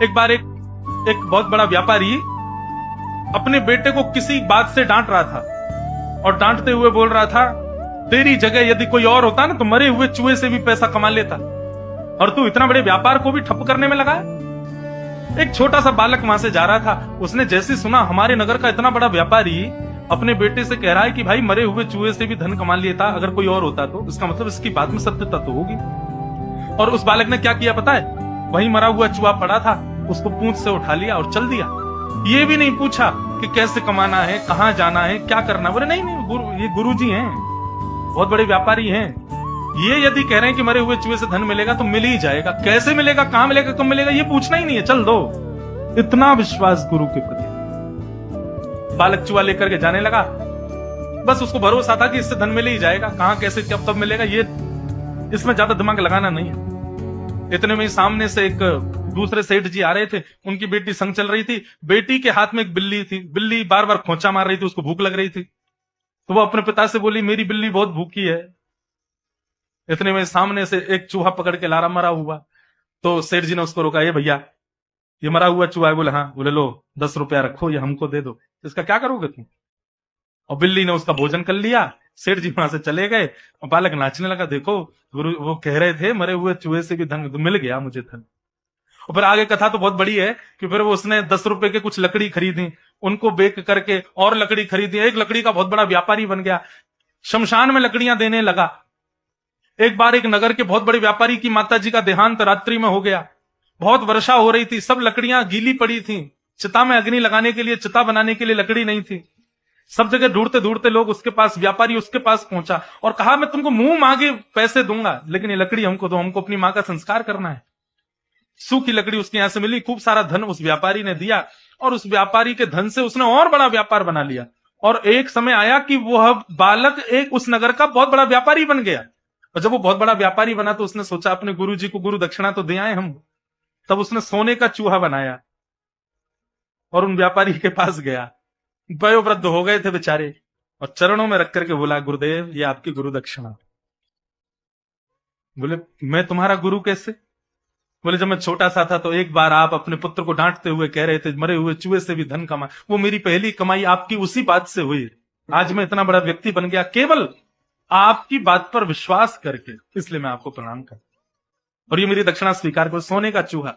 एक बार एक बहुत बड़ा व्यापारी अपने बेटे को किसी बात से डांट रहा था और डांटते हुए बोल रहा था, तेरी जगह यदि कोई और होता ना तो मरे हुए चूहे से भी पैसा कमा लेता, और तू इतना बड़े व्यापार को भी ठप करने में लगा है। एक छोटा सा बालक वहां से जा रहा था, उसने जैसे सुना हमारे नगर का इतना बड़ा व्यापारी अपने बेटे से कह रहा है कि भाई मरे हुए चूहे से भी धन कमा लेता अगर कोई और होता तो, इसका मतलब इसकी बात में सत्यता तो होगी। और उस बालक ने क्या किया पता है, वहीं मरा हुआ चूहा पड़ा था, उसको पूंछ से उठा लिया और चल दिया। ये भी नहीं पूछा कि कैसे कमाना है, कहां जाना है, क्या करना। बोले नहीं ये गुरुजी हैं, बहुत बड़े व्यापारी हैं, ये यदि कह रहे हैं कि मरे हुए चूहे से धन मिलेगा तो मिल ही जाएगा, कैसे मिलेगा, कहां मिलेगा, कब मिलेगा, ये पूछना ही नहीं है, चल दो। इतना विश्वास गुरु के प्रति। बालक चूहा लेकर के जाने लगा, बस उसको भरोसा था कि इससे धन मिल ही जाएगा, कहां कैसे कब तब मिलेगा, ये इसमें ज्यादा दिमाग लगाना नहीं है। इतने में सामने से एक दूसरे सेठ जी आ रहे थे, उनकी बेटी संग चल रही थी, बेटी के हाथ में एक बिल्ली थी, बिल्ली बार बार खोंचा मार रही थी, उसको भूख लग रही थी, तो वो अपने पिता से बोली मेरी बिल्ली बहुत भूखी है। इतने में सामने से एक चूहा पकड़ के लारा मरा हुआ, तो सेठ जी ने उसको रोका, ये भैया ये मरा हुआ चूहा है। बोले हाँ। बोले लो 10 रुपया रखो, ये हमको दे दो, इसका क्या करोगे तुम। और बिल्ली ने उसका भोजन कर लिया, सेठ जी वहां से चले गए और बालक नाचने लगा, देखो गुरु वो कह रहे थे मरे हुए चूहे से भी धन मिल गया मुझे धन। और फिर आगे कथा तो बहुत बड़ी है कि फिर वो उसने 10 रुपए के कुछ लकड़ी खरीदी, उनको बेच करके और लकड़ी खरीदी, एक लकड़ी का बहुत बड़ा व्यापारी बन गया, शमशान में लकड़ियां देने लगा। एक बार एक नगर के बहुत बड़े व्यापारी की माताजी का देहांत रात्रि में हो गया, बहुत वर्षा हो रही थी, सब लकड़ियां गीली पड़ी थी, चिता में अग्नि लगाने के लिए, चिता बनाने के लिए लकड़ी नहीं थी। सब जगह ढूंढते ढूंढते लोग उसके पास, व्यापारी उसके पास पहुंचा और कहा मैं तुमको मुंह मांगे पैसे दूंगा, लेकिन ये लकड़ी हमको दो, हमको अपनी मां का संस्कार करना है। सूखी लकड़ी उसके यहां से मिली, खूब सारा धन उस व्यापारी ने दिया और उस व्यापारी के धन से उसने और बड़ा व्यापार बना लिया। और एक समय आया कि वह बालक एक उस नगर का बहुत बड़ा व्यापारी बन गया। और जब वो बहुत बड़ा व्यापारी बना तो उसने सोचा अपने गुरु जी को गुरु दक्षिणा तो दे आए हम, तब उसने सोने का चूहा बनाया और उन व्यापारी के पास गया, वयोवृद्ध हो गए थे बेचारे, और चरणों में रख करके बोला गुरुदेव ये आपकी गुरु दक्षिणा। बोले मैं तुम्हारा गुरु कैसे। बोले जब मैं छोटा सा था तो एक बार आप अपने पुत्र को डांटते हुए कह रहे थे मरे हुए चूहे से भी धन कमा, वो मेरी पहली कमाई आपकी उसी बात से हुई, आज मैं इतना बड़ा व्यक्ति बन गया केवल आपकी बात पर विश्वास करके, इसलिए मैं आपको प्रणाम कर, और ये मेरी दक्षिणा स्वीकार करो, सोने का चूहा।